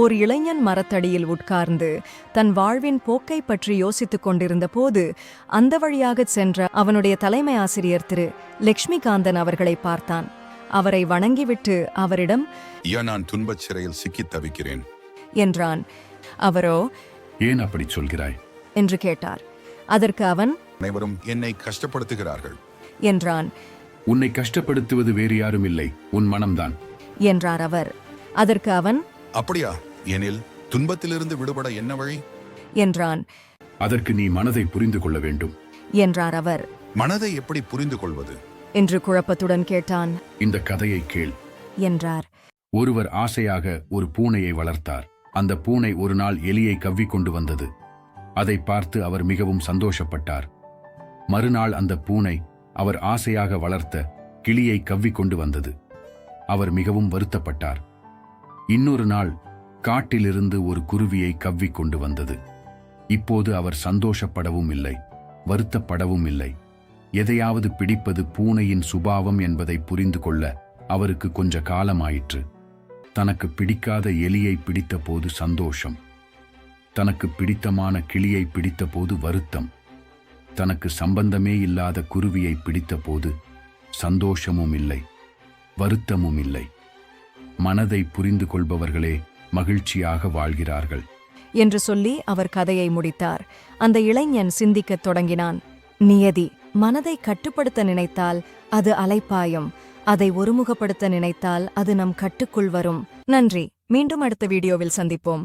ஓர் இளைஞன் மரத்தடியில் உட்கார்ந்து தன் வாழ்வின் போக்கை பற்றி யோசித்துக் கொண்டிருந்த போது அந்த வழியாகச் சென்ற அவனுடைய தலைமை ஆசிரியர் திரு லக்ஷ்மிகாந்தன் அவர்களை பார்த்தான். அவரை வணங்கிவிட்டு அவரிடம், நான் துன்பச் சிறையில் சிக்கித் தவிக்கிறேன் என்றான். அவரோ, ஏன் அப்படி சொல்கிறாய் என்று கேட்டார். அதற்கு அவன், அனைவரும் என்னை கஷ்டப்படுத்துகிறார்கள் என்றான். உன்னை கஷ்டப்படுத்துவது வேறு யாரும் இல்லை, உன் மனம்தான் என்றார் அவர். அதற்கு அவன், அப்படியா? எனில் துன்பத்திலிருந்து விடுபட என்ன வழி என்றான். அதற்கு நீ மனதை புரிந்து கொள்ள வேண்டும் என்றார் அவர். மனதை எப்படி புரிந்து கொள்வது என்று குழப்பத்துடன் கேட்டான். இந்த கதையை கேள் என்றார். ஒருவர் ஆசையாக ஒரு பூனையை வளர்த்தார். அந்த பூனை ஒரு நாள் எலியை கவ்விக்கொண்டு வந்தது. அதை பார்த்து அவர் மிகவும் சந்தோஷப்பட்டார். மறுநாள் அந்த பூனை அவர் ஆசையாக வளர்த்த கிளியை கவ்விக்கொண்டு வந்தது. அவர் மிகவும் வருத்தப்பட்டார். இன்னொரு நாள் காட்டிலிருந்து ஒரு குருவியை கவ்விக்கொண்டு வந்தது. இப்போது அவர் சந்தோஷப்படவும் இல்லை, வருத்தப்படவும் இல்லை. எதையாவது பிடிப்பது பூனையின் சுபாவம் என்பதை புரிந்து கொள்ள அவருக்கு கொஞ்ச காலமாயிற்று. தனக்கு பிடிக்காத எலியை பிடித்த போது சந்தோஷம், தனக்கு பிடித்தமான கிளியை பிடித்த போது வருத்தம், தனக்கு சம்பந்தமே இல்லாத குருவியை பிடித்த போது சந்தோஷமும் இல்லை, வருத்தமும் இல்லை. மனதை புரிந்து கொள்பவர்களே மகிழ்ச்சியாக வாழ்கிறார்கள் என்று சொல்லி அவர் கதையை முடித்தார். அந்த இளைஞன் சிந்திக்கத் தொடங்கினான். நியதி மனதை கட்டுப்படுத்த நினைத்தால் அது அலைப்பாயும், அதை ஒருமுகப்படுத்த நினைத்தால் அது நம் கட்டுக்குள் வரும். நன்றி. மீண்டும் அடுத்த வீடியோவில் சந்திப்போம்.